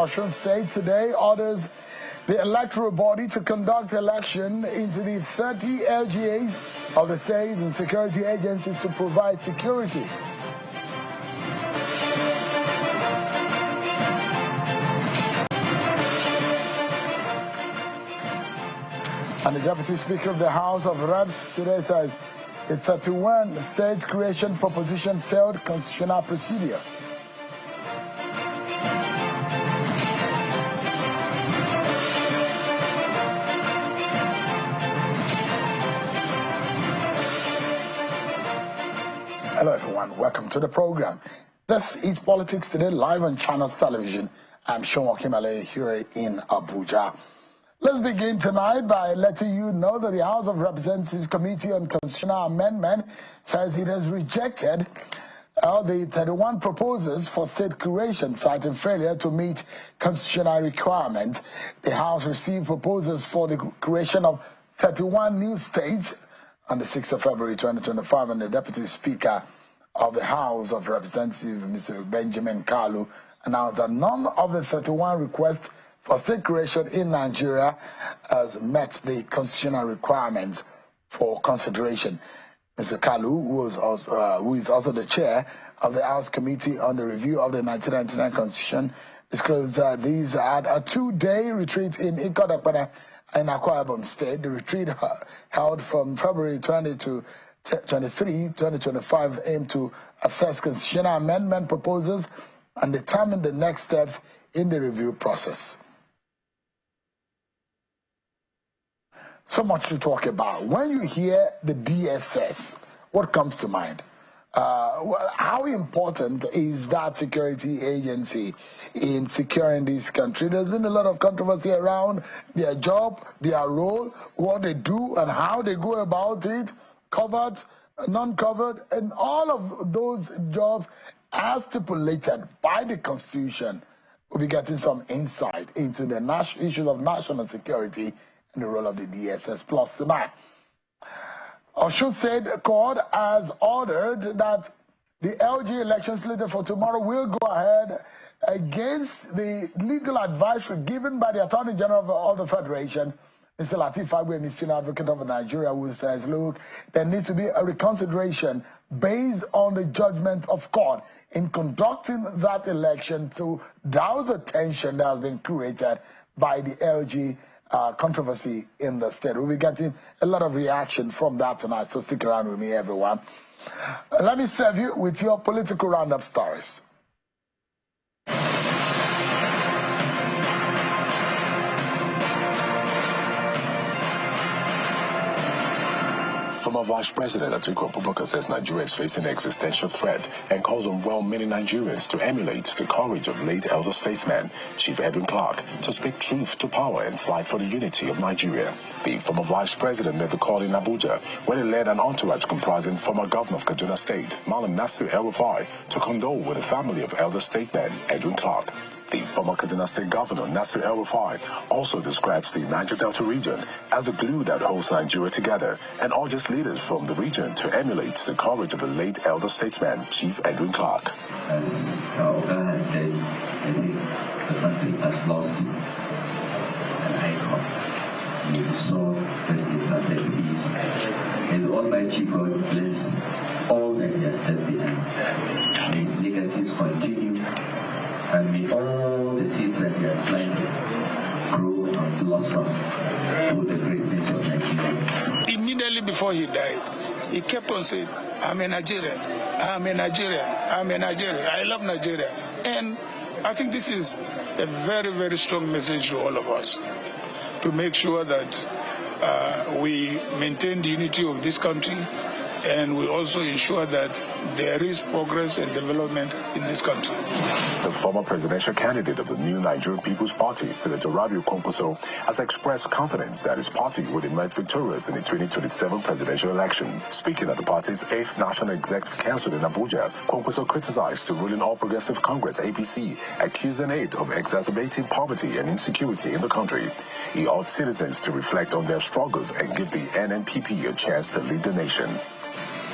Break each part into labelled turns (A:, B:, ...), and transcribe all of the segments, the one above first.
A: Osun State today orders the electoral body to conduct election into the 30 LGAs of the state and security agencies to provide security. And the Deputy Speaker of the House of Reps today says the 31 state creation proposition failed constitutional procedure. Hello everyone, welcome to the program. This is Politics Today, live on Channels Television. I'm Sean Okimale here in Abuja. Let's begin tonight by letting you know that the House of Representatives Committee on Constitutional Amendment says it has rejected the 31 proposals for state creation, citing failure to meet constitutional requirements. The House received proposals for the creation of 31 new states on the 6th of February 2025, and the Deputy Speaker of the House of Representatives, Mr. Benjamin Kalu, announced that none of the 31 requests for state creation in Nigeria has met the constitutional requirements for consideration. Mr. Kalu, who is also the chair of the House Committee on the Review of the 1999 Constitution, disclosed that these had a two-day retreat in Ikodakwana in Akwa Ibom State. The retreat held from February 20 to 23, 2025, aimed to assess constitutional amendment proposals and determine the next steps in the review process. So much to talk about. When you hear the DSS, what comes to mind? How important is that security agency in securing this country? There's been a lot of controversy around their job, their role, what they do and how they go about it, covered, non-covered, and all of those jobs as stipulated by the Constitution. We'll be getting some insight into the issues of national security and the role of the DSS Plus tonight. Osun State Court has ordered that the LG election slated for tomorrow will go ahead against the legal advisory given by the Attorney General of the Federation, Mr. Lateef Fagbemi, Senior Advocate of Nigeria, who says, look, there needs to be a reconsideration based on the judgment of court in conducting that election to douse the tension that has been created by the LG controversy in the state. We'll be getting a lot of reaction from that tonight, so stick around with me, everyone. Let me serve you with your political roundup stories.
B: Former Vice President Atiku Abubakar says Nigeria is facing an existential threat and calls on well-meaning Nigerians to emulate the courage of late elder statesman Chief Edwin Clark to speak truth to power and fight for the unity of Nigeria. The former Vice President made the call in Abuja when he led an entourage comprising former Governor of Kaduna State, Malam Nasir El-Rufai, to condole with the family of elder statesman Edwin Clark. The former Kaduna State Governor, Nasir El-Rufai, also describes the Niger Delta region as the glue that holds Nigeria together and urges leaders from the region to emulate the courage of the late elder statesman, Chief Edwin Clark.
C: As Oga has said, I think the country has lost an icon. We saw President Patrick Peace, and the Almighty God bless all that he has left behind. May his legacies continue, and may all the seeds that he has planted grow and blossom through the greatness of Nigeria.
D: Immediately before he died, he kept on saying, I'm a Nigerian, I'm a Nigerian, I'm a Nigerian, I love Nigeria. And I think this is a very, very strong message to all of us to make sure that we maintain the unity of this country, and we also ensure that there is progress and development in this country.
B: The former presidential candidate of the new Nigerian People's Party, Senator Rabiu Kwankwaso, has expressed confidence that his party would emerge victorious in the 2027 presidential election. Speaking at the party's 8th National Executive Council in Abuja, Kwankwaso criticized the ruling All Progressive Congress, APC, accusing it of exacerbating poverty and insecurity in the country. He urged citizens to reflect on their struggles and give the NNPP a chance to lead the nation.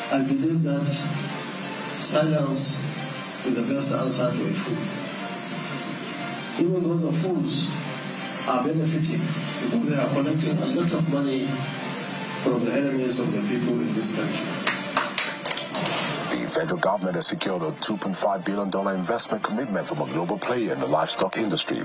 E: I believe that silence is the best answer to a fool. even though the fools are benefiting because they are collecting a lot of money from the enemies of the people in this country.
B: The federal government has secured a $2.5 billion investment commitment from a global player in the livestock industry.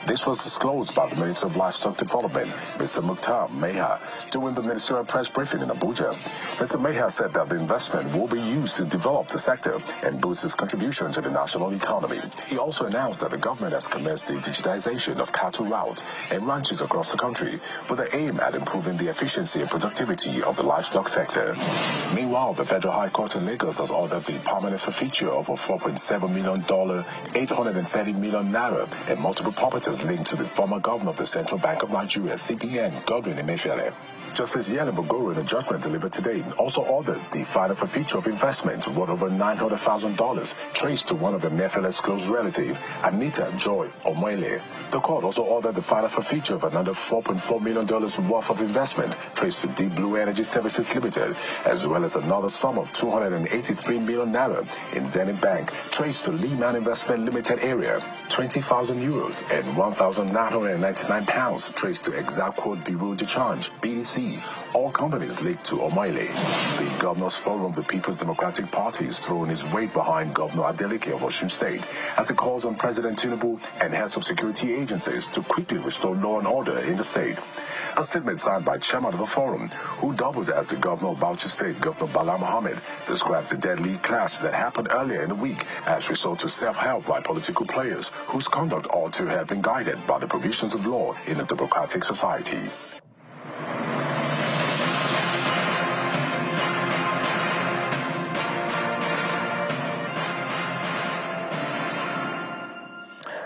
B: This was disclosed by the Minister of Livestock Development, Mr. Mukhtar Meha, during the ministerial press briefing in Abuja. Mr. Meha said that the investment will be used to develop the sector and boost its contribution to the national economy. He also announced that the government has commenced the digitization of cattle routes and ranches across the country with the aim at improving the efficiency and productivity of the livestock sector. Meanwhile, the Federal High Court in Lagos has ordered the permanent forfeiture of a $4.7 million, 830 million naira, and multiple properties linked to the former governor of the Central Bank of Nigeria, CBN, Godwin Emefiele. Justice Yele Bogoro, in a judgment delivered today, also ordered the final forfeiture of investments worth over $900,000 traced to one of Emefiele's close relatives, Anita Joy Omoile. The court also ordered the final forfeiture of another $4.4 million worth of investment traced to Deep Blue Energy Services Limited, as well as another sum of 283 million naira in Zenith Bank traced to Lehman Investment Limited area, 20,000 euros and 1,999 pounds traced to Exact Quote Bureau de Change, BDC, all companies linked to Omoile. The Governors Forum of the People's Democratic Party is throwing its weight behind Governor Adeleke of Osun State as it calls on President Tinubu and heads of security agencies to quickly restore law and order in the state. A statement signed by Chairman of the Forum, who doubles as the Governor of Bauchi State, Governor Bala Mohammed, describes the deadly clash that happened earlier in the week as resort to self-help by political players whose conduct ought to have been guided by the provisions of law in a democratic society.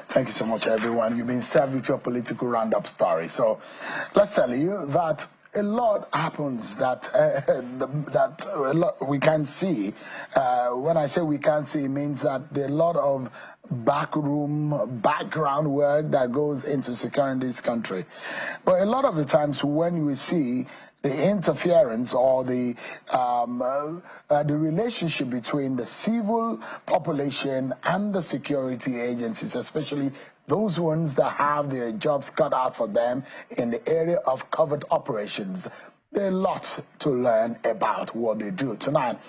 A: Thank you so much, everyone. You've been served with your political roundup story. So let's tell you that a lot happens that we can't see. When I say we can't see, it means that there are a lot of background work that goes into securing this country. But a lot of the times when we see the interference or the relationship between the civil population and the security agencies, especially those ones that have their jobs cut out for them in the area of covert operations. There's a lot to learn about what they do. Tonight,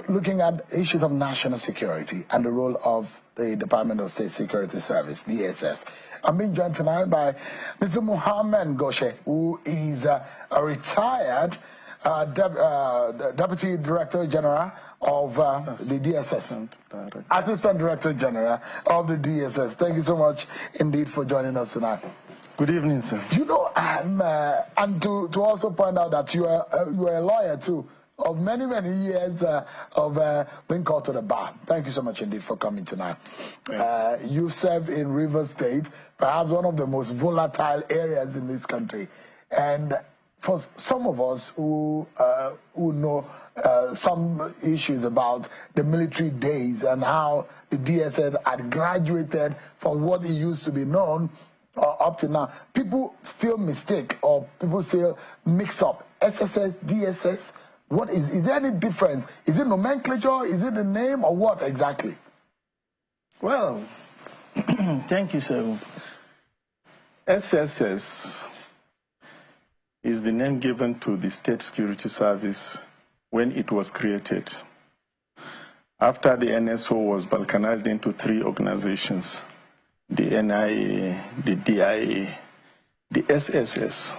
A: looking at issues of national security and the role of the Department of State Security Service, DSS. I'm being joined tonight by Mr. Muhammad Goshe, who is a retired Deputy Director General of the DSS. Assistant Director General of the DSS. Thank you so much indeed for joining us tonight.
F: Good evening, sir.
A: You know, and to also point out that you are a lawyer too, of many years of being called to the bar. Thank you so much indeed for coming tonight. You served in Rivers State, perhaps one of the most volatile areas in this country. And for some of us who know some issues about the military days and how the DSS had graduated from what it used to be known up to now, people still mistake or people still mix up SSS, DSS. What is there any difference? Is it nomenclature? Is it the name or what exactly?
F: Well, thank you, sir. SSS is the name given to the State Security Service when it was created. After the NSO was balkanized into three organizations, the NIA, the DIA, the SSS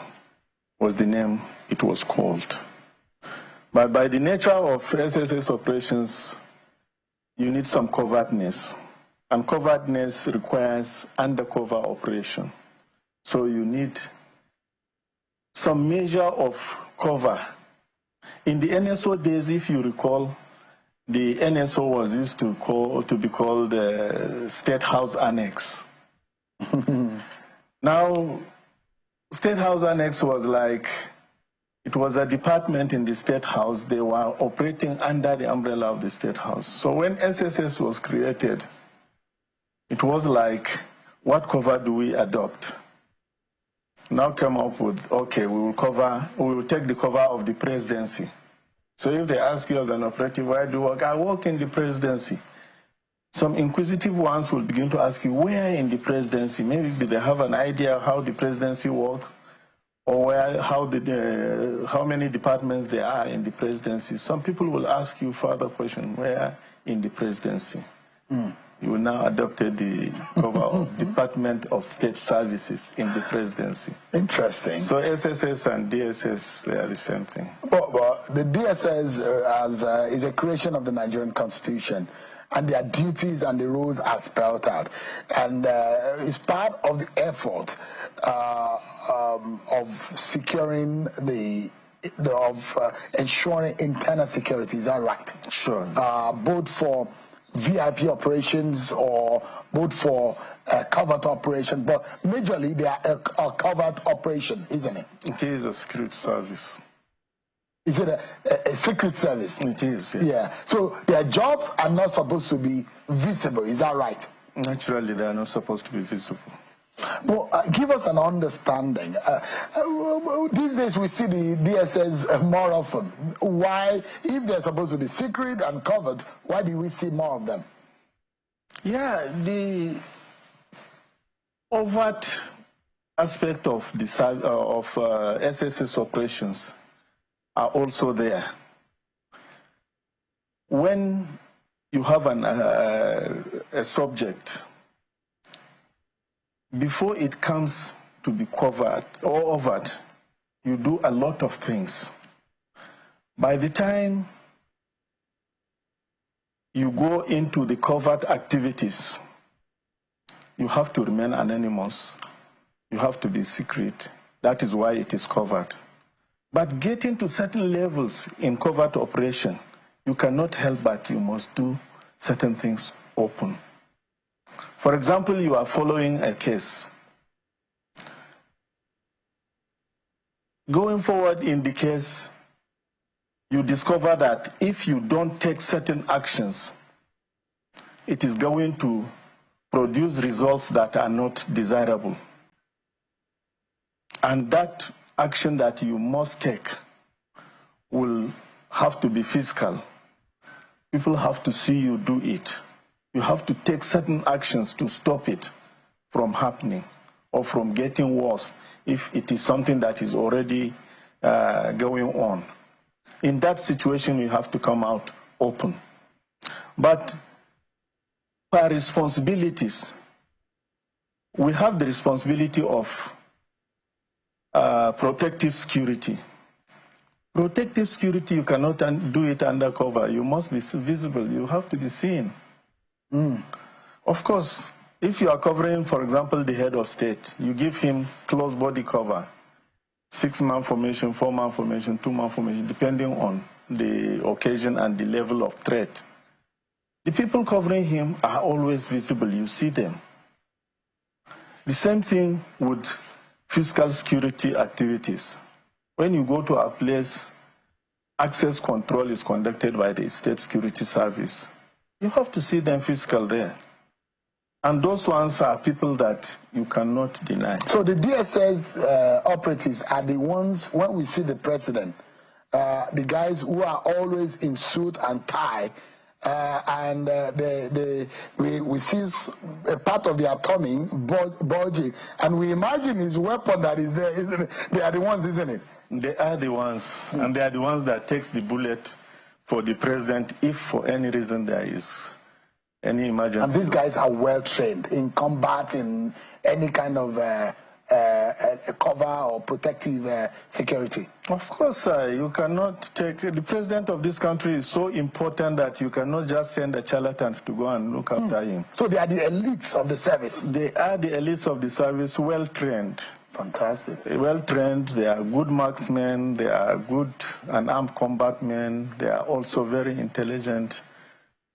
F: was the name it was called. But by the nature of SSS operations, you need some covertness. And covertness requires undercover operation. So you need some measure of cover. In the NSO days, if you recall, the NSO was used to be called the State House Annex. Now, State House Annex was like, it was a department in the State House. They were operating under the umbrella of the State House. So when SSS was created, it was like, what cover do we adopt? Now come up with, okay, we will take the cover of the presidency. So if they ask you as an operative, where do you work? I work in the presidency. Some inquisitive ones will begin to ask you, where in the presidency? Maybe they have an idea how the presidency works, or how many departments there are in the presidency. Some people will ask you further questions, where in the presidency? You will now adopted the cover of Department of State Services in the presidency. Interesting. So SSS and DSS, they are the same thing.
A: But the DSS is a creation of the Nigerian Constitution, and their duties and the rules are spelled out. And it's part of the effort of securing ensuring internal security. Is that right?
F: Sure.
A: Both for VIP operations or both for covert operation, but majorly they are a covert operation, isn't it?
F: It is a secret service.
A: Is it a secret service?
F: It is.
A: Yeah. So their jobs are not supposed to be visible, is that right?
F: Naturally, they are not supposed to be visible.
A: Well, give us an understanding. These days we see the DSS more often. Why, if they're supposed to be secret and covered, why do we see more of them?
F: Yeah, the overt aspect of the SSS operations are also there. When you have a subject, before it comes to be covered or overt, you do a lot of things. By the time you go into the covert activities, you have to remain anonymous. You have to be secret. That is why it is covered. But getting to certain levels in covert operation, you cannot help but you must do certain things open. For example, you are following a case. Going forward in the case, you discover that if you don't take certain actions, it is going to produce results that are not desirable. And that action that you must take will have to be physical. People have to see you do it. You have to take certain actions to stop it from happening or from getting worse if it is something that is already going on. In that situation, you have to come out open. But per responsibilities, we have the responsibility of protective security. Protective security, you cannot do it undercover. You must be visible. You have to be seen. Of course, if you are covering, for example, the head of state, you give him close body cover, 6-month formation, 4-month formation, 2-month formation, depending on the occasion and the level of threat. The people covering him are always visible. You see them. The same thing with physical security activities. When you go to a place, access control is conducted by the State Security Service. You have to see them physical there. And those ones are people that you cannot deny.
A: So the DSS operatives are the ones, when we see the president, the guys who are always in suit and tie, and we see a part of their tummy bulging, and we imagine his weapon that is there, isn't it? They are the ones, isn't it?
F: They are the ones, and they are the ones that takes the bullet for the president if for any reason there is any emergency.
A: And these guys are well trained in combat, in any kind of cover or protective security.
F: Of course, you cannot take, the president of this country is so important that you cannot just send a charlatan to go and look after him.
A: So they are the elites of the service.
F: They are the elites of the service, well trained.
A: Fantastic.
F: Well trained, they are good marksmen, they are good and armed combat men, they are also very intelligent,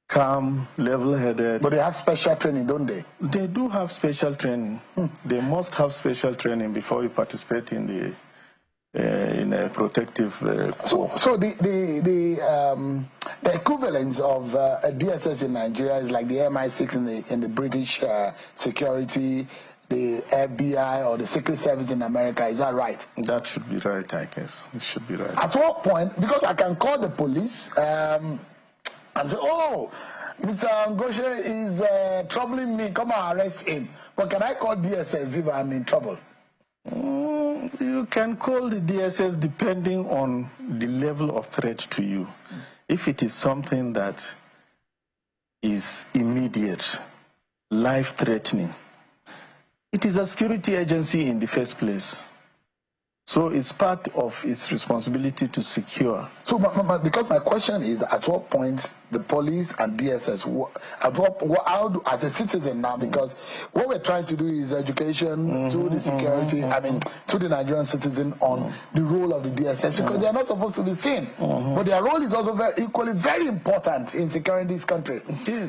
F: calm, level-headed.
A: But they have special training, don't they?
F: They do have special training. They must have special training before you participate in a protective corps.
A: So the equivalence of a DSS in Nigeria is like the MI6 in the British security, the FBI or the Secret Service in America. Is that right?
F: That should be right, I guess. It should be right.
A: At what point, because I can call the police and say, oh, Mr. Ngoshe is troubling me. Come and arrest him. But can I call DSS if I'm in trouble?
F: You can call the DSS depending on the level of threat to you. If it is something that is immediate, life-threatening, it is a security agency in the first place. So it's part of its responsibility to secure.
A: So, because my question is, at what point the police and DSS, as a citizen now, because what we're trying to do is education to the security, to the Nigerian citizen on the role of the DSS, because they are not supposed to be seen. But their role is also equally very important in securing this country.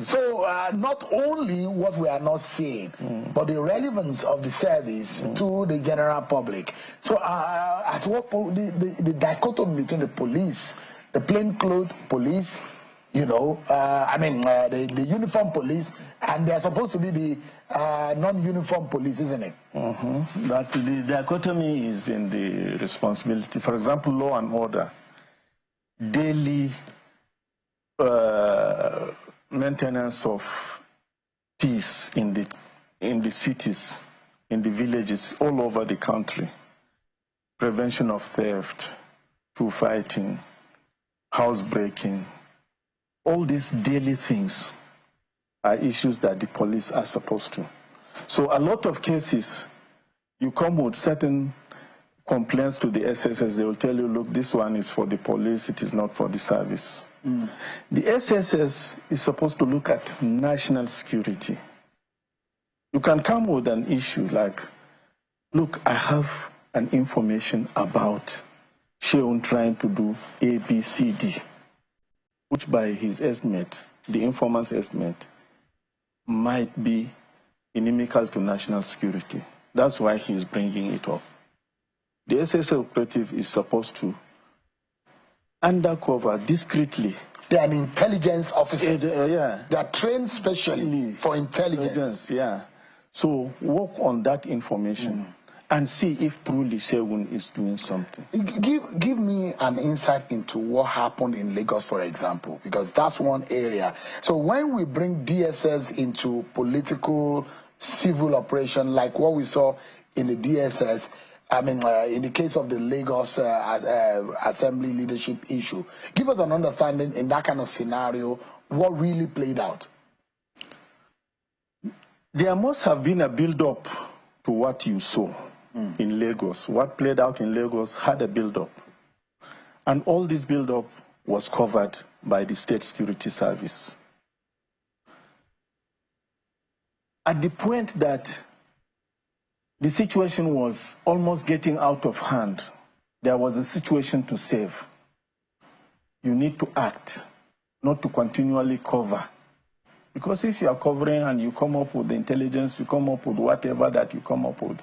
A: So, not only what we are not seeing, but the relevance of the service to the general public. So, at what point the dichotomy between the police, the plainclothes police, the uniform police, and they're supposed to be the non-uniform police, isn't it?
F: But the dichotomy is in the responsibility. For example, law and order, daily maintenance of peace in the cities, in the villages, all over the country. Prevention of theft, through fighting, housebreaking, all these daily things are issues that the police are supposed to. So a lot of cases, you come with certain complaints to the SSS, they will tell you, look, this one is for the police, it is not for the service. The SSS is supposed to look at national security. You can come with an issue like, look, I have an information about Sheun trying to do A, B, C, D, which by his estimate, the informant's estimate, might be inimical to national security. That's why he's bringing it up. The SS operative is supposed to undercover discreetly.
A: They are an intelligence officers.
F: Yeah.
A: They are trained specially for intelligence.
F: Yeah. So work on that information. And see if truly Sheun is doing something.
A: Give me an insight into what happened in Lagos, for example, because that's one area. So when we bring DSS into political, civil operation, like what we saw in the DSS, in the case of the Lagos Assembly leadership issue, give us an understanding in that kind of scenario, what really played out.
F: There must have been a build-up to what you saw. In Lagos. What played out in Lagos had a build-up. And all this build-up was covered by the State Security Service. At the point that the situation was almost getting out of hand, there was a situation to save. You need to act, not to continually cover. Because if you are covering and you come up with the intelligence, you come up with whatever that you come up with,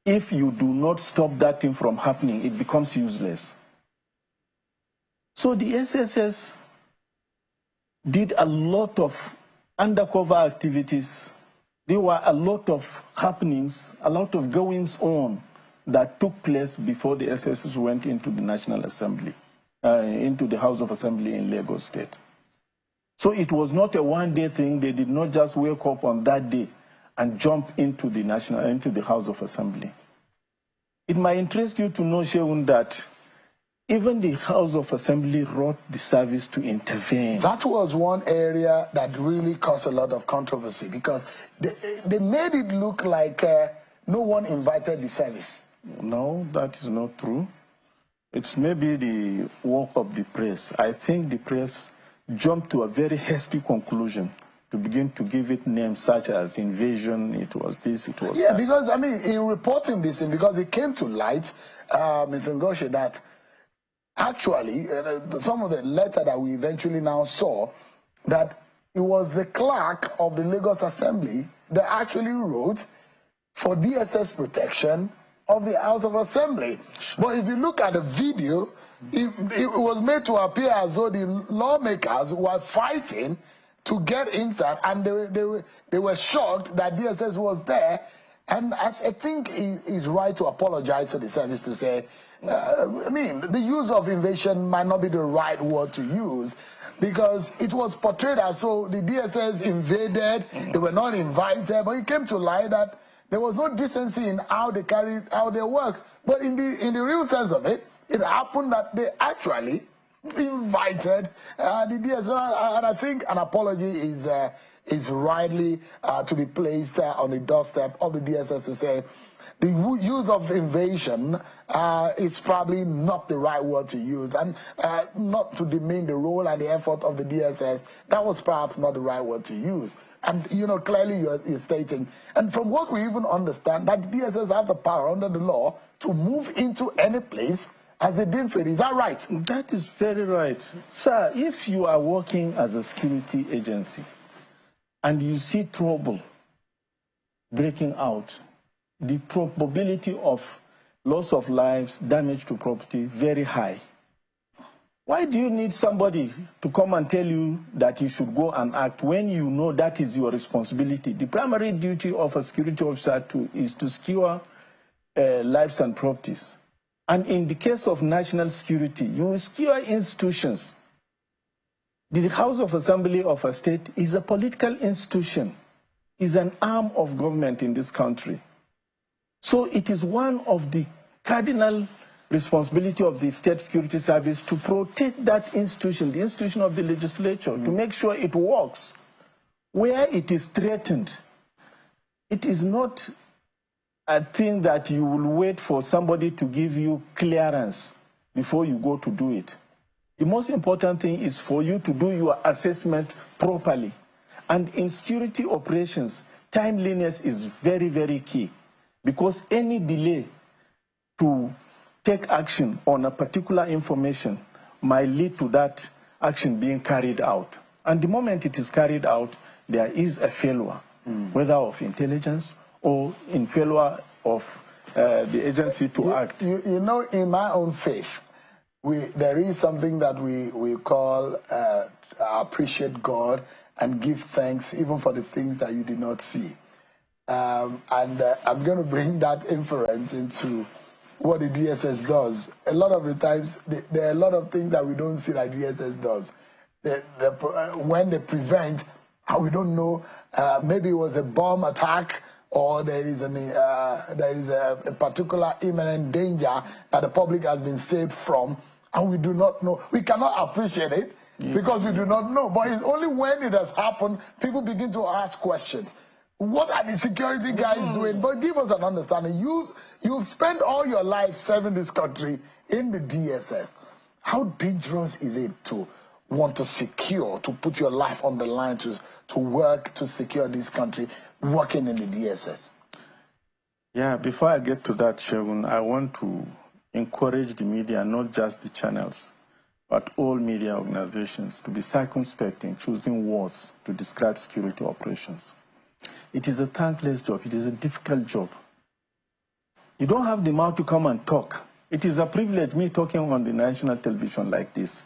F: if you do not stop that thing from happening, it becomes useless. So the SSS did a lot of undercover activities. There were a lot of happenings, a lot of goings on that took place before the SSS went into the National Assembly, into the House of Assembly in Lagos State. So it was not a one-day thing. They did not just wake up on that day and jump into the House of Assembly. It might interest you to know, Sheun, that even the House of Assembly wrote the service to intervene.
A: That was one area that really caused a lot of controversy because they made it look like no one invited the service.
F: No, that is not true. It's maybe the work of the press. I think the press jumped to a very hasty conclusion to begin to give it names such as invasion, it was this, it was that.
A: Because, in reporting this thing, because it came to light, Mr. Ngoshe, that actually, some of the letter that we eventually now saw, that it was the clerk of the Lagos Assembly that actually wrote for DSS protection of the House of Assembly. But if you look at the video, it was made to appear as though the lawmakers were fighting to get inside, and they were shocked that DSS was there. And I think it's right to apologize to the service to say I mean, the use of invasion might not be the right word to use, because it was portrayed as though the DSS invaded, they were not invited, but it came to light that there was no decency in how they carried out their work. But in the real sense of it, it happened that they actually invited the DSS, and I think an apology is rightly to be placed on the doorstep of the DSS to say the use of invasion is probably not the right word to use, and not to demean the role and the effort of the DSS. That was perhaps not the right word to use. And, you know, clearly you're stating, and from what we even understand, that the DSS have the power under the law to move into any place as they deem fit. Is that right?
F: That is very right. Sir, if you are working as a security agency and you see trouble breaking out, the probability of loss of lives, damage to property, very high. Why do you need somebody to come and tell you that you should go and act when you know that is your responsibility? The primary duty of a security officer is to secure lives and properties. And in the case of national security, you secure institutions. The House of Assembly of a state is a political institution, is an arm of government in this country. So it is one of the cardinal responsibility of the State Security Service to protect that institution, the institution of the legislature, to make sure it works. Where it is threatened, it is not a thing that you will wait for somebody to give you clearance before you go to do it. The most important thing is for you to do your assessment properly. And in security operations, timeliness is very, very key, because any delay to take action on a particular information might lead to that action being carried out. And the moment it is carried out, there is a failure, whether of intelligence or in failure of the agency to act.
A: You know, in my own faith, there is something that we call appreciate God and give thanks even for the things that you did not see. I'm going to bring that inference into what the DSS does. A lot of the times, there are a lot of things that we don't see that DSS does. When they prevent, we don't know, maybe it was a bomb attack, or there is a particular imminent danger that the public has been saved from, and we do not know. We cannot appreciate it because we do not know. But it's only when it has happened, people begin to ask questions. What are the security guys doing? But give us an understanding. You've spent all your life serving this country in the DSS. How dangerous is it to want to secure, to put your life on the line, to work to secure this country, working in the DSS?
F: Yeah, before I get to that, Shegun, I want to encourage the media, not just the channels, but all media organizations, to be circumspect in choosing words to describe security operations. It is a thankless job. It is a difficult job. You don't have the mouth to come and talk. It is a privilege, me talking on the national television like this.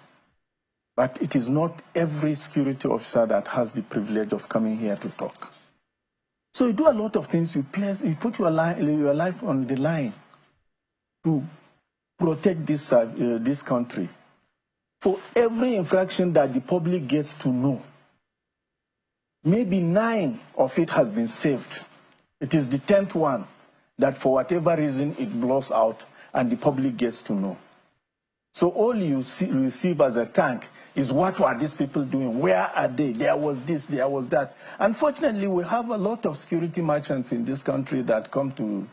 F: But it is not every security officer that has the privilege of coming here to talk. So you do a lot of things. You put your life on the line to protect this country. For every infraction that the public gets to know, maybe 9 of it has been saved. It is the 10th one that for whatever reason it blows out and the public gets to know. So all you receive as a thank is, what were these people doing? Where are they? There was this, there was that. Unfortunately, we have a lot of security merchants in this country that come to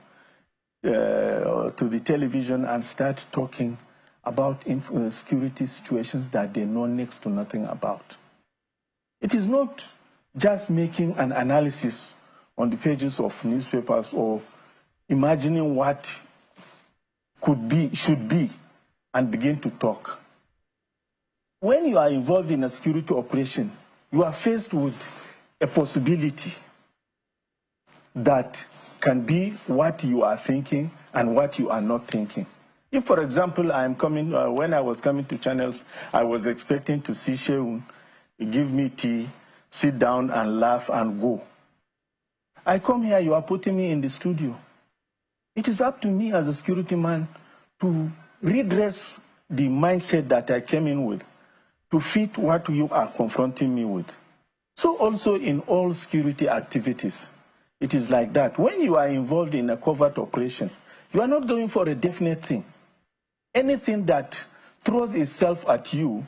F: the television and start talking about security situations that they know next to nothing about. It is not just making an analysis on the pages of newspapers or imagining what could be, should be, and begin to talk. When you are involved in a security operation, you are faced with a possibility that can be what you are thinking and what you are not thinking. If, for example, I am coming, when I was coming to channels, I was expecting to see Sheun give me tea, sit down and laugh and go. I come here, you are putting me in the studio. It is up to me as a security man to redress the mindset that I came in with to fit what you are confronting me with. So also in all security activities, it is like that. When you are involved in a covert operation, you are not going for a definite thing. Anything that throws itself at you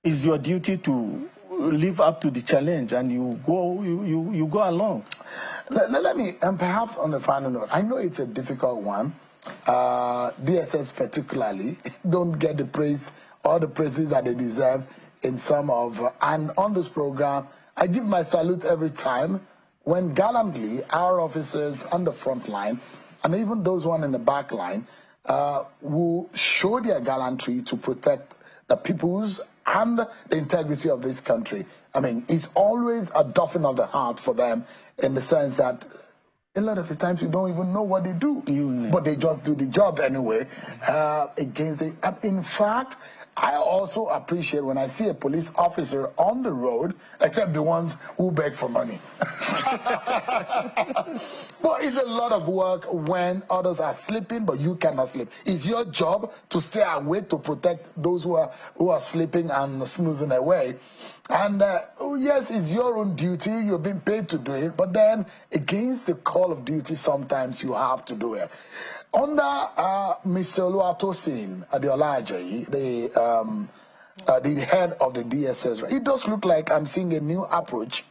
F: is your duty to live up to the challenge, and you go along.
A: Let me, and perhaps on the final note, I know it's a difficult one. DSS particularly don't get the praise or the praises that they deserve in some of, and on this program, I give my salute every time when gallantly our officers on the front line, and even those one in the back line, will show their gallantry to protect the peoples and the integrity of this country. I mean, it's always a doffing of the heart for them in the sense that a lot of the times you don't even know what they do, but they just do the job anyway against it. In fact, I also appreciate when I see a police officer on the road, except the ones who beg for money. But it's a lot of work when others are sleeping, but you cannot sleep. It's your job to stay awake to protect those who are sleeping and snoozing away. And yes, it's your own duty. You're being paid to do it. But then against the call of duty, sometimes you have to do it. Under Mr. Oluwatosin Adeolaje, the head of the DSS, it does look like I'm seeing a new approach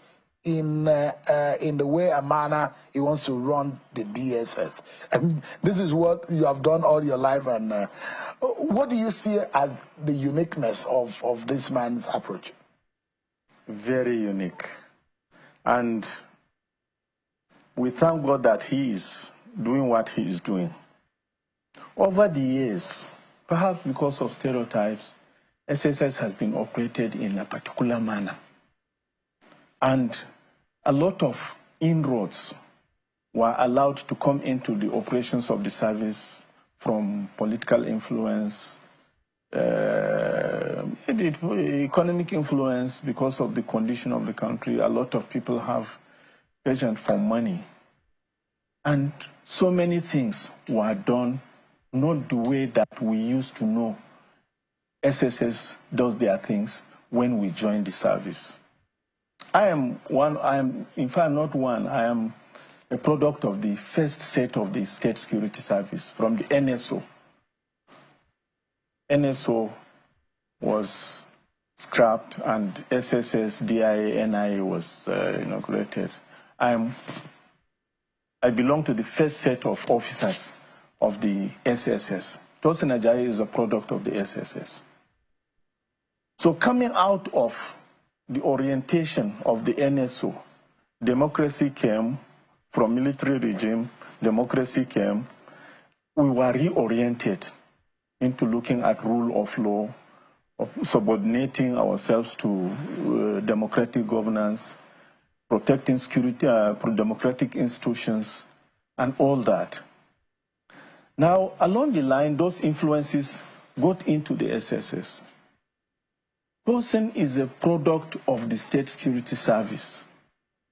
A: in the way and manner he wants to run the DSS. And this is what you have done all your life. And what do you see as the uniqueness of this man's approach?
F: Very unique. And we thank God that he is doing what he is doing. Over the years, perhaps because of stereotypes, SSS has been operated in a particular manner. And a lot of inroads were allowed to come into the operations of the service from political influence, economic influence because of the condition of the country. A lot of people have passion for money. And so many things were done not the way that we used to know SSS does their things when we joined the service. I am in fact not one, I am a product of the first set of the State Security Service from the NSO. NSO was scrapped and SSS, DIA, NIA was inaugurated. I belong to the first set of officers of the SSS. Tosin Ajayi is a product of the SSS. So coming out of the orientation of the NSO, democracy came from military regime, democracy came, we were reoriented into looking at rule of law, of subordinating ourselves to democratic governance, protecting security, democratic institutions, and all that. Now, along the line, those influences got into the SSS. Tosin is a product of the State Security Service.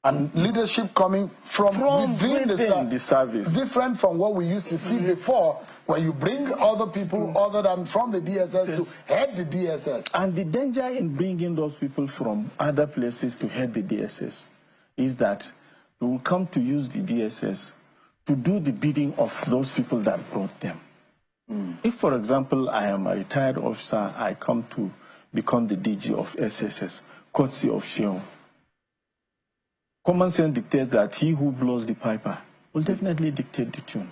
A: And leadership coming from within the service. Different from what we used to see before, when you bring other people other than from the DSS to head the DSS.
F: And the danger in bringing those people from other places to head the DSS is that they will come to use the DSS to do the bidding of those people that brought them. If, for example, I am a retired officer, I come to become the DG of SSS, courtesy of Sheol. Common sense dictates that he who blows the piper will definitely dictate the tune.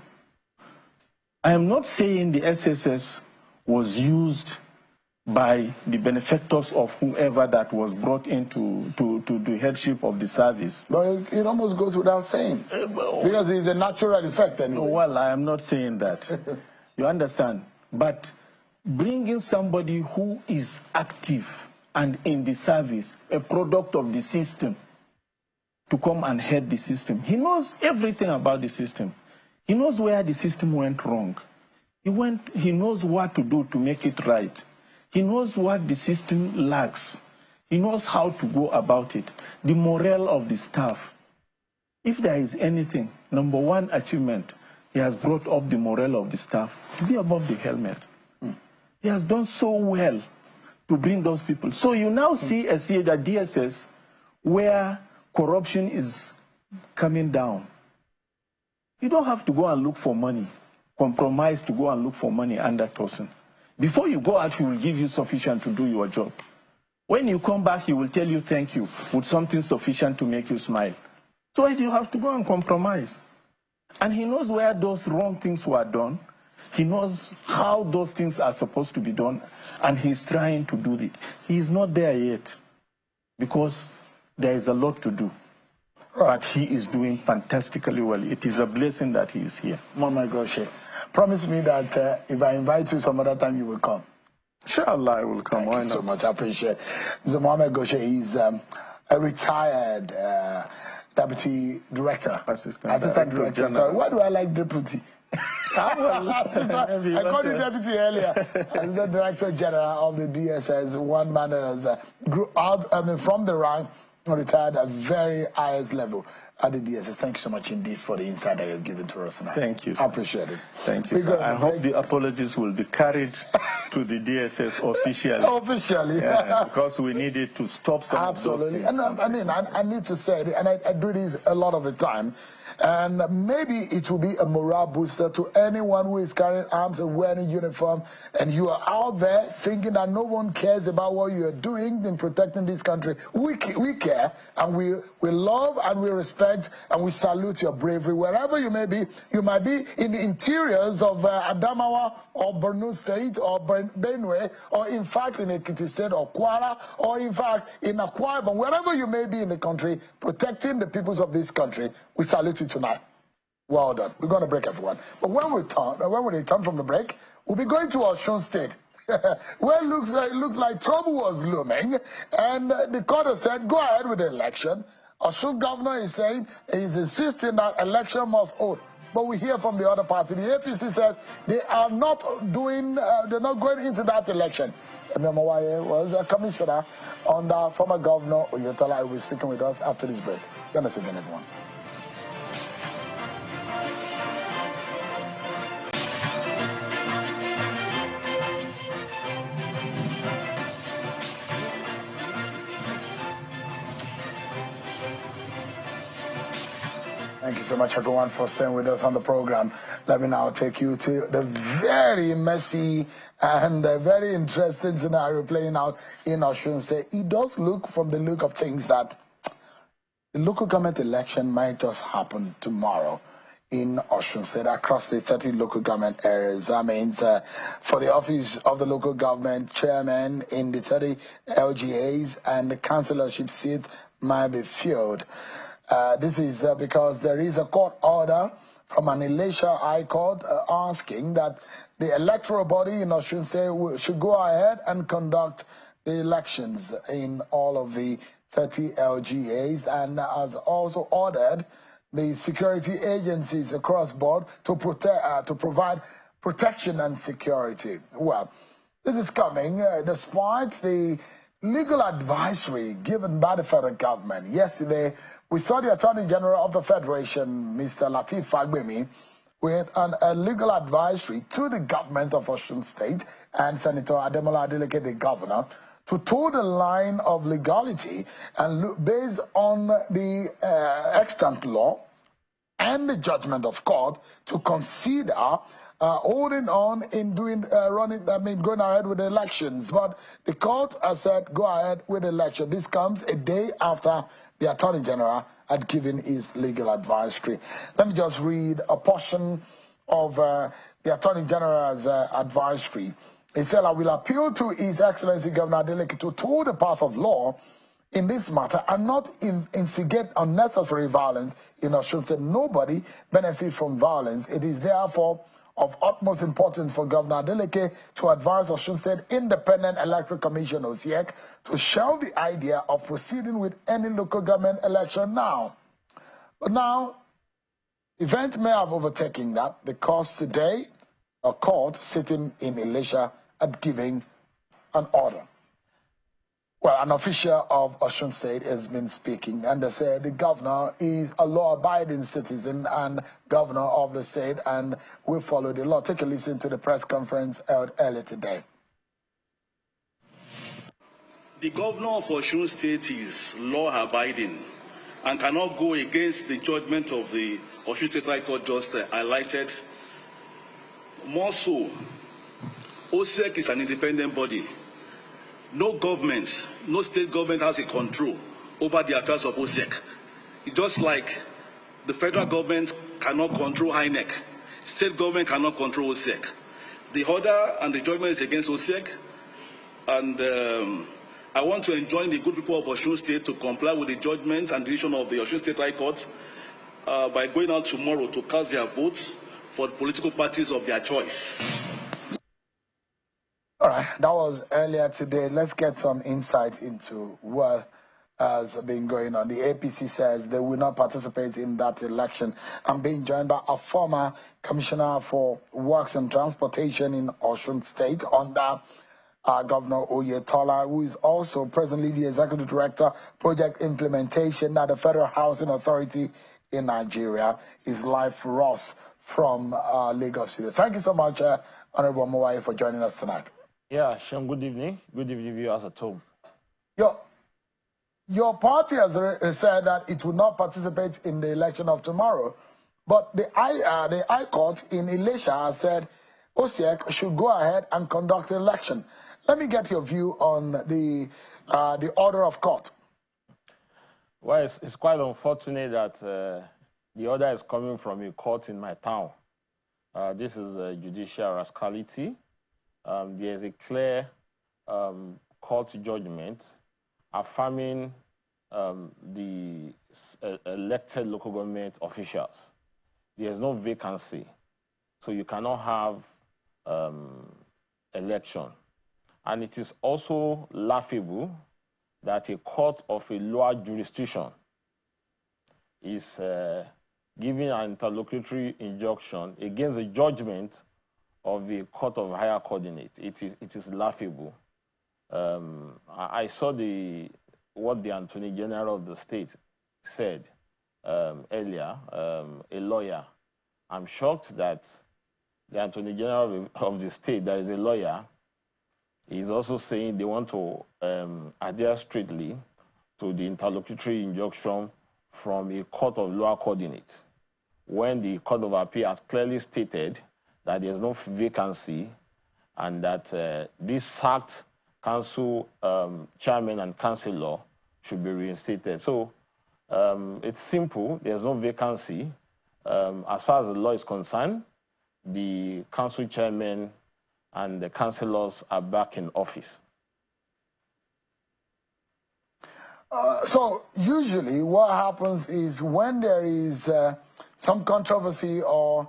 F: I am not saying the SSS was used by the benefactors of whoever that was brought into to the headship of the service.
A: But it almost goes without saying, because it's a natural effect anyway.
F: Well, I am not saying that. You understand? But bringing somebody who is active and in the service, a product of the system, to come and head the system. He knows everything about the system. He knows where the system went wrong. He knows what to do to make it right. He knows what the system lacks. He knows how to go about it. The morale of the staff. If there is anything, number one achievement, he has brought up the morale of the staff to be above the helmet. He has done so well to bring those people. So you now see a DSS where corruption is coming down. You don't have to go and look for money, compromise to go and look for money under Tosin. Before you go out, he will give you sufficient to do your job. When you come back, he will tell you thank you with something sufficient to make you smile. So you have to go and compromise. And he knows where those wrong things were done. He knows how those things are supposed to be done, and he's trying to do it. He's not there yet because there is a lot to do. But he is doing fantastically well. It is a blessing that he is here.
A: Mama Goshe, promise me that if I invite you some other time, you will come.
F: Inshallah, I will come.
A: Thank you so much. I appreciate it. Mr. Mohammed Goshe is a retired deputy director. Assistant director. Sorry, why do I like deputy? I called you deputy earlier. As the director general of the DSS, one man that has grew out from the rank, retired at very highest level at the DSS. Thank you so much indeed for the insight that you've given to us tonight.
F: Thank you, sir.
A: I appreciate it.
F: Thank you. I hope the apologies will be carried to the DSS officially.
A: Officially.
F: Yeah, because we needed to stop some
A: Absolutely.
F: of those things.
A: And I mean, I need to say it, and I do this a lot of the time, and maybe it will be a morale booster to anyone who is carrying arms and wearing uniform, and you are out there thinking that no one cares about what you are doing in protecting this country. We care, and we love and we respect and we salute your bravery wherever you may be. You might be in the interiors of Adamawa or Borno State or Benue, or in fact in Ekiti State or Kwara, or in fact in Akwa Ibom, wherever you may be in the country, protecting the peoples of this country. We salute you tonight. Well done. We're going to break, everyone. But when we return from the break, we'll be going to Osun State, where it looks like trouble was looming, and the court has said, go ahead with the election. Osun governor is saying he's insisting that election must hold. But we hear from the other party. The APC says they are not doing, they're not going into that election. Ememawaye was a commissioner under former governor Oyetola. He will be speaking with us after this break. Join us again, everyone. Thank you so much, everyone, for staying with us on the program. Let me now take you to the very messy and very interesting scenario playing out in Osun State. It does look, from the look of things, that the local government election might just happen tomorrow in Osun State across the 30 local government areas. That means for the office of the local government chairman in the 30 LGAs and the councillorship seats might be filled. This is because there is a court order from an Elisha High Court asking that the electoral body in Osun State should go ahead and conduct the elections in all of the 30 LGAs, and has also ordered the security agencies across board to provide protection and security. Well, this is coming despite the legal advisory given by the federal government. Yesterday, we saw the Attorney General of the Federation, Mr. Lateef Fagbemi, with a legal advisory to the government of Osun State and Senator Ademola Adeleke, the governor, to toe the line of legality and based on the extant law and the judgment of court to consider holding on in going ahead with the elections. But the court has said go ahead with the election. This comes a day after the Attorney General had given his legal advisory. Let me just read a portion of the Attorney General's advisory. He said, I will appeal to His Excellency Governor Adeleke to toe the path of law in this matter and not instigate unnecessary violence in Osun State. Nobody benefits from violence. It is therefore of utmost importance for Governor Adeleke to advise Osun State Independent Electoral Commission, OSIEC, to shelve the idea of proceeding with any local government election now. But now, events may have overtaken that because today, a court sitting in Elisha had given an order. Well, an official of Osun State has been speaking, and they said the governor is a law-abiding citizen and governor of the state and will follow the law. Take a listen to the press conference held earlier today.
G: The governor of Osun State is law-abiding and cannot go against the judgment of the Osun State High Court just highlighted. More so, OSEC is an independent body. No government, no state government has a control over the affairs of OSEC. It's just like the federal government cannot control INEC. State government cannot control OSEC. The order and the judgment is against OSEC, and I want to enjoin the good people of Osun State to comply with the judgment and decision of the Osun State High Court by going out tomorrow to cast their votes for the political parties of their choice.
A: All right, that was earlier today. Let's get some insight into what has been going on. The APC says they will not participate in that election. I'm being joined by a former commissioner for works and transportation in Osun State under Governor Oyetola, who is also presently the executive director, project implementation at the Federal Housing Authority in Nigeria. Is live for us from Lagos City. Thank you so much, Honorable Mowai, for joining us tonight.
H: Yeah, Sean, good evening. Good evening, viewers at home.
A: Your party has said that it will not participate in the election of tomorrow, but the High Court in Elisha has said OSEC should go ahead and conduct the election. Let me get your view on the order of court.
H: Well, it's quite unfortunate that the order is coming from a court in my town. This is a judicial rascality. There is a clear court judgment affirming the elected local government officials. There is no vacancy, so you cannot have election. And it is also laughable that a court of a lower jurisdiction is giving an interlocutory injunction against the judgment of the court of higher coordinate. It is laughable. I saw what the Attorney General of the state said earlier, a lawyer. I'm shocked that the Attorney General of the state, that is a lawyer, is also saying they want to adhere strictly to the interlocutory injunction from a court of lower coordinate, when the Court of Appeal has clearly stated that there's no vacancy and that this sacked council chairman and councillor should be reinstated. So it's simple. There's no vacancy. As far as the law is concerned, the council chairman and the councillors are back in office.
A: So usually what happens is when there is some controversy or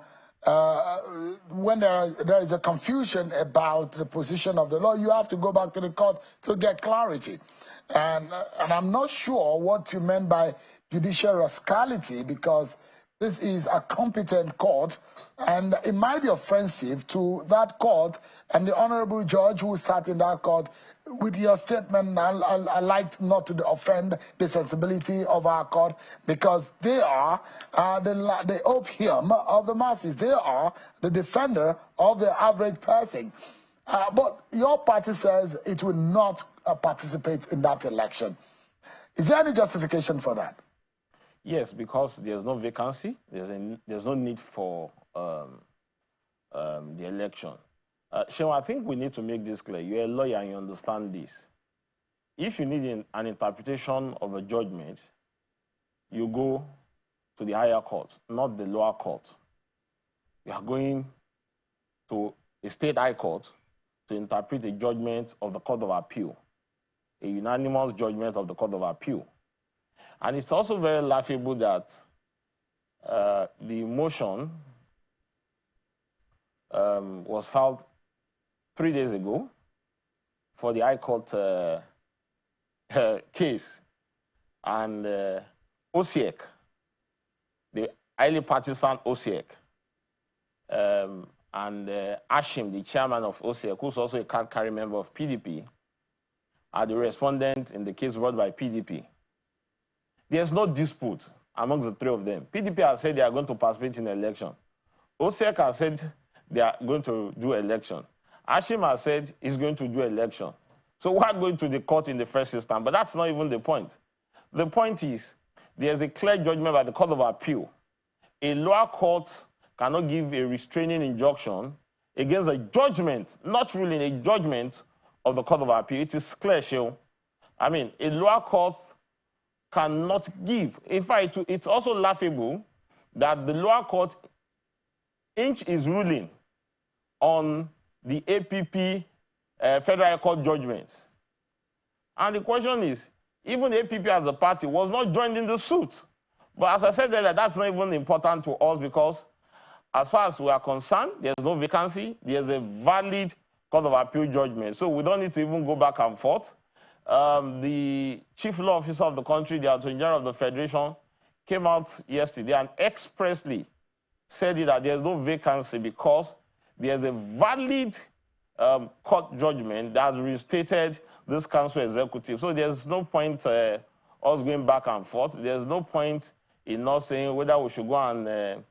A: when there is a confusion about the position of the law, you have to go back to the court to get clarity. And I'm not sure what you meant by judicial rascality, because this is a competent court, and it might be offensive to that court and the honorable judge who sat in that court. With your statement, I like not to offend the sensibility of our court, because they are the opium of the masses. They are the defender of the average person. But your party says it will not participate in that election. Is there any justification for that?
H: Yes, because there's no vacancy. There's no need for the election. Sean, I think we need to make this clear. You're a lawyer and you understand this. If you need an interpretation of a judgment, you go to the higher court, not the lower court. You are going to a state high court to interpret a judgment of the Court of Appeal, a unanimous judgment of the Court of Appeal. And it's also very laughable that the motion was filed 3 days ago for the High Court case, and OSEC, the highly partisan OSEC, and Ashim, the chairman of OSEC, who's also a card-carrying member of PDP, are the respondents in the case brought by PDP. There's no dispute among the three of them. PDP has said they are going to participate in the election. OSEC has said they are going to do election. Ashim has said he's going to do election. So why going to the court in the first instance? But that's not even the point. The point is, there's a clear judgment by the Court of Appeal. A lower court cannot give a restraining injunction against a judgment, not ruling, a judgment of the Court of Appeal. It is clear, Sheil. I mean, a lower court cannot give. In fact, it's also laughable that the lower court is ruling on the APP Federal High Court judgments. And the question is, even the APP as a party was not joined in the suit. But as I said earlier, that's not even important to us because as far as we are concerned, there's no vacancy. There's a valid Court of Appeal judgment. So we don't need to even go back and forth. The chief law officer of the country, the Attorney General of the Federation, came out yesterday and expressly said that there's no vacancy because there's a valid court judgment that has restated this council executive. So there's no point us going back and forth. There's no point in not saying whether we should go and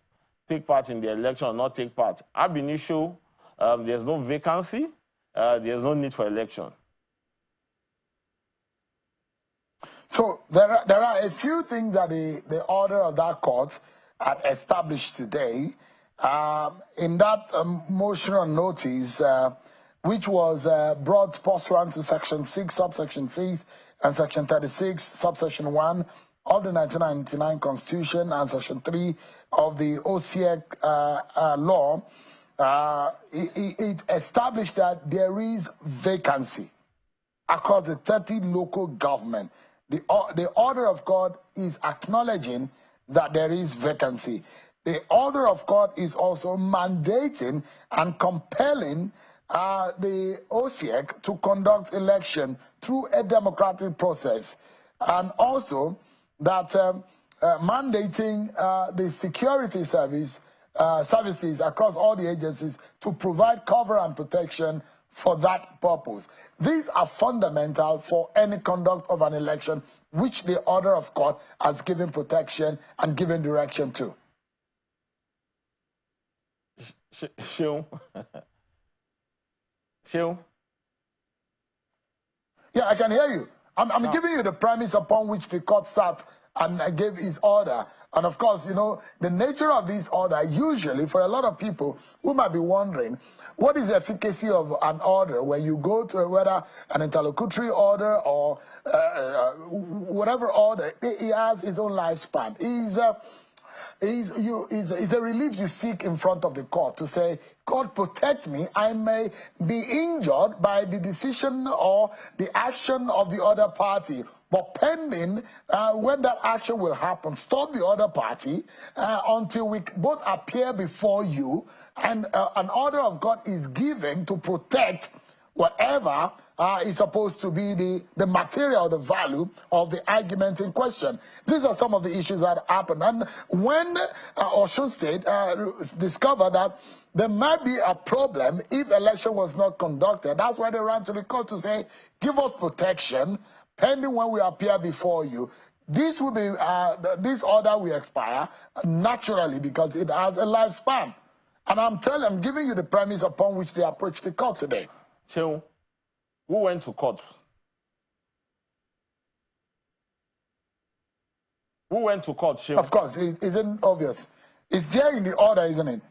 H: take part in the election or not take part. Ab initio, there's no vacancy. There's no need for election.
A: So there are a few things that the order of that court had established today. In that motion on notice, which was brought pursuant to Section 6, subsection 6, and Section 36, subsection 1 of the 1999 Constitution, and Section 3 of the OCEC law, it established that there is vacancy across the 30 local government. The order of court is acknowledging that there is vacancy. The order of court is also mandating and compelling the OCEC to conduct election through a democratic process, and also that mandating the security services across all the agencies to provide cover and protection for that purpose. These are fundamental for any conduct of an election, which the order of court has given protection and given direction to.
H: Sheil?
A: Yeah, I can hear you. I'm giving you the premise upon which the court sat and gave his order. And of course, you know, the nature of this order, usually for a lot of people who might be wondering, what is the efficacy of an order when you go to whether an interlocutory order or whatever order, it has its own lifespan. Is a relief you seek in front of the court to say, God protect me, I may be injured by the decision or the action of the other party. But pending when that action will happen, stop the other party until we both appear before you, and an order of God is given to protect whatever is supposed to be the material, the value of the argument in question. These are some of the issues that happen. And when Osun State discovered that there might be a problem if election was not conducted, that's why they ran to the court to say, give us protection pending when we appear before you. This will be this order will expire naturally because it has a lifespan. And I'm giving you the premise upon which they approached the court today.
H: So, who went to court? Who went to court, Sheil?
A: Of course, it isn't obvious. It's there in the order, isn't it?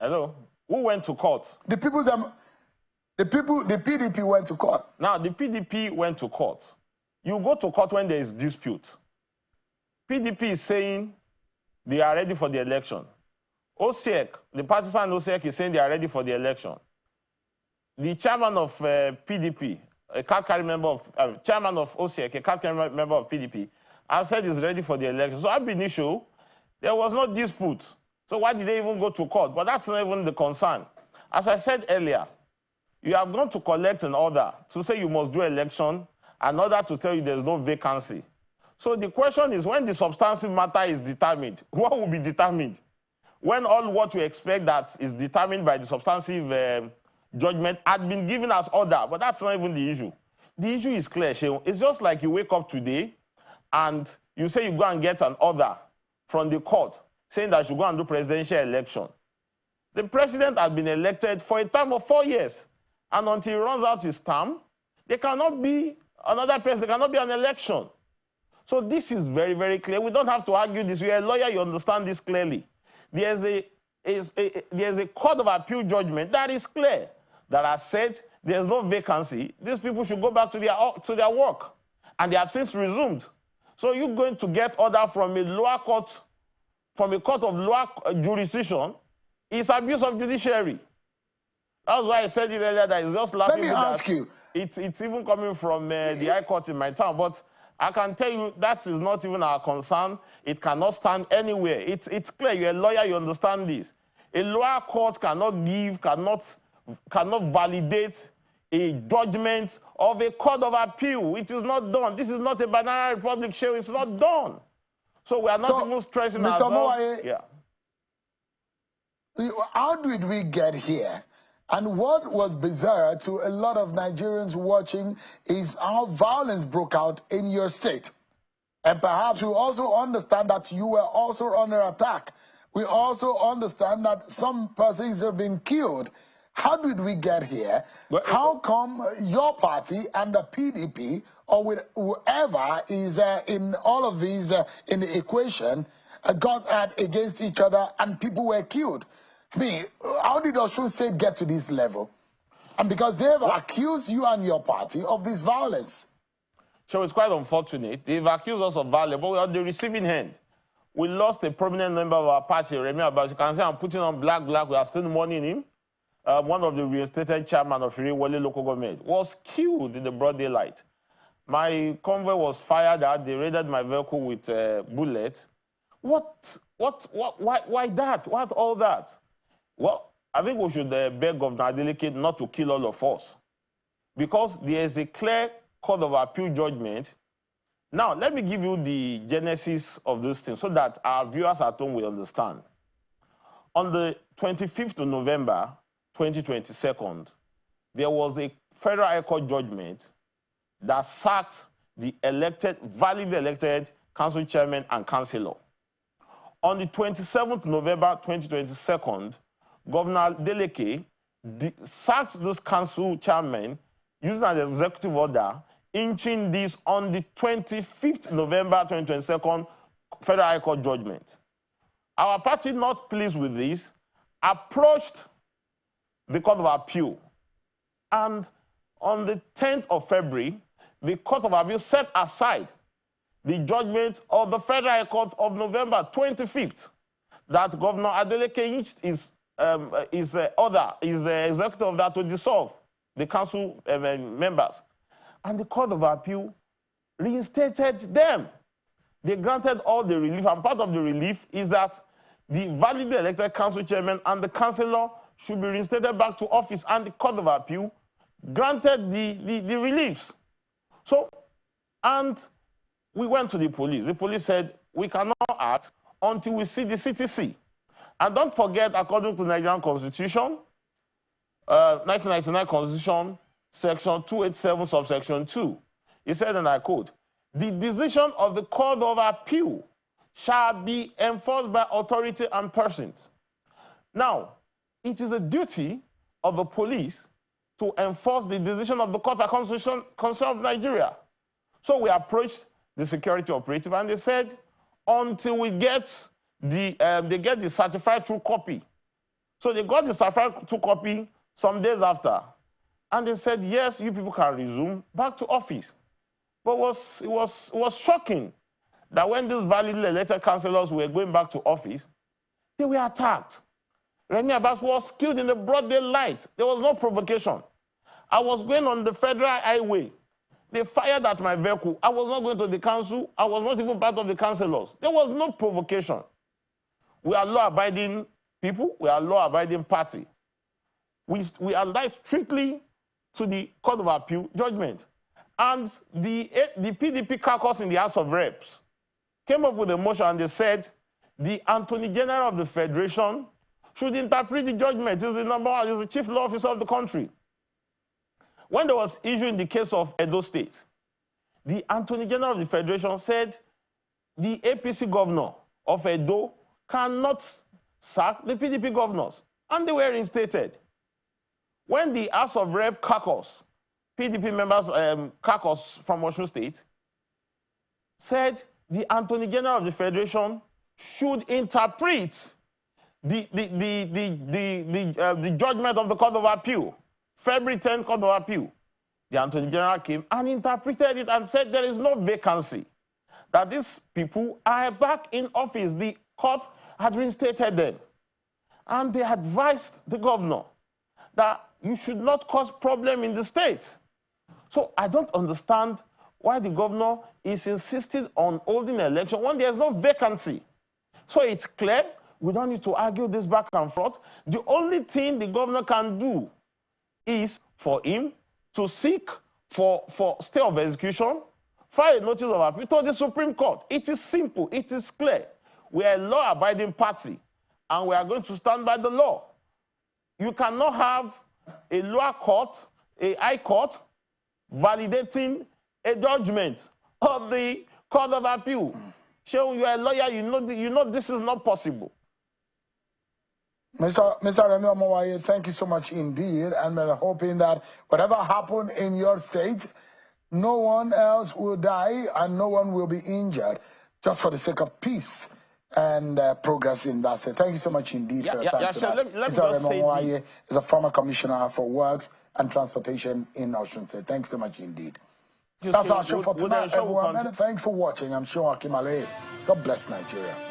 H: Hello? Who went to court?
A: The PDP went to court.
H: Now, the PDP went to court. You go to court when there is dispute. PDP is saying they are ready for the election. OCEC, the partisan OCEC is saying they are ready for the election. The chairman of PDP, a card-carrying member of, chairman of OCEC, a card-carrying member of PDP, has said he's ready for the election. So ab initio, there was no dispute. So why did they even go to court? But that's not even the concern. As I said earlier, you have gone to collect an order to say you must do election, an order to tell you there's no vacancy. So the question is, when the substantive matter is determined, what will be determined? When all what we expect that is determined by the substantive judgment had been given as order, but that's not even the issue. The issue is clear, Sheil. It's just like you wake up today and you say you go and get an order from the court saying that you go and do presidential election. The president has been elected for a term of 4 years. and until he runs out his term, there cannot be another person, there cannot be an election. So this is very, very clear. We don't have to argue this. You're a lawyer, you understand this clearly. There's a court of appeal judgment that is clear, that has said there's no vacancy. These people should go back to their work, and they have since resumed. So you're going to get order from a lower court, from a court of lower jurisdiction, is abuse of judiciary. That's why I said it earlier that it's just laughing.
A: Let me ask you.
H: It's even coming from the High Court in my town, but I can tell you that is not even our concern. It cannot stand anywhere. It's clear. You're a lawyer, you understand this. A lower court cannot validate a judgment of a court of appeal. It is not done. This is not a banana republic show. It's not done. So we are not even stressing ourselves.
A: Moaye,
H: yeah.
A: How did we get here? And what was bizarre to a lot of Nigerians watching is how violence broke out in your state. And perhaps we also understand that you were also under attack. We also understand that some persons have been killed. How did we get here? How come your party and the PDP, or with whoever is in all of these in the equation, got against each other and people were killed? I mean, how did Osun State get to this level? And because they have accused you and your party of this violence.
H: So it's quite unfortunate. They've accused us of violence, but we're on the receiving end. We lost a prominent member of our party, Remy Abbas. You can say I'm putting on black. We are still mourning him. One of the reinstated chairman of Iriwole local government was killed in the broad daylight. My convoy was fired at. They raided my vehicle with bullets. Why that? What all that? Well, I think we should beg Governor Adeleke not to kill all of us, because there is a clear court of appeal judgment. Now, let me give you the genesis of this thing so that our viewers at home will understand. On the 25th of November, 2022, there was a Federal High Court judgment that sacked the validly elected council chairman and councillor. On the 27th of November, 2022, Governor Adeleke sacked those council chairmen using an executive order, inching this on the 25th November 2022 Federal High Court judgment. Our party, not pleased with this, approached the Court of Appeal. And on the 10th of February, the Court of Appeal set aside the judgment of the Federal High Court of November 25th that Governor Adeleke inched his executive of that to dissolve the council members. And the Court of Appeal reinstated them. They granted all the relief, and part of the relief is that the validly elected council chairman and the councillor should be reinstated back to office, and the Court of Appeal granted the reliefs. So, and we went to the police. The police said, we cannot act until we see the CTC. And don't forget, according to the Nigerian Constitution, 1999 Constitution, Section 287, subsection 2, it said, and I quote, the decision of the Court of Appeal shall be enforced by authority and persons. Now, it is a duty of the police to enforce the decision of the Court of Constitution of Nigeria. So we approached the security operative, and they said, until we get they get the certified true copy. So they got the certified true copy some days after, and they said, yes, you people can resume back to office. But it was shocking that when these validly elected councillors were going back to office, they were attacked. Remy Abbas was killed in the broad daylight. There was no provocation. I was going on the federal highway. They fired at my vehicle. I was not going to the council. I was not even part of the councillors. There was no provocation. We are law-abiding people. We are law-abiding party. We adhere strictly to the Court of Appeal judgment. And the PDP caucus in the House of Reps came up with a motion, and they said the Attorney General of the Federation should interpret the judgment. He's the number one, he's the chief law officer of the country. When there was issue in the case of Edo State, the Attorney General of the Federation said the APC governor of Edo cannot sack the PDP governors, and they were reinstated. when the House of Rep caucus, PDP members caucus from Osun State, said the Attorney General of the Federation should interpret the judgment of the Court of Appeal, February 10th Court of Appeal. The Attorney General came and interpreted it and said there is no vacancy, that these people are back in office. The court had reinstated them. And they advised the governor that you should not cause problem in the state. So I don't understand why the governor is insisting on holding an election when there's no vacancy. So it's clear, we don't need to argue this back and forth. The only thing the governor can do is for him to seek for stay of execution, file a notice of appeal to the Supreme Court. It is simple, it is clear. We are a law-abiding party, and we are going to stand by the law. You cannot have a lower court, a high court, validating a judgment of the Court of Appeal. So you are a lawyer, you know this is not possible.
A: Mr. Remi Omowaye, thank you so much indeed, and we're hoping that whatever happened in your state, no one else will die and no one will be injured, just for the sake of peace and progress in that state. Thank you so much indeed for your time tonight. Mr. Remi Omowaye is a former commissioner for Works and Transportation in Osun State. Thanks so much indeed. That's our show for tonight, everyone. Thanks for watching. I'm sure Akimale. God bless Nigeria.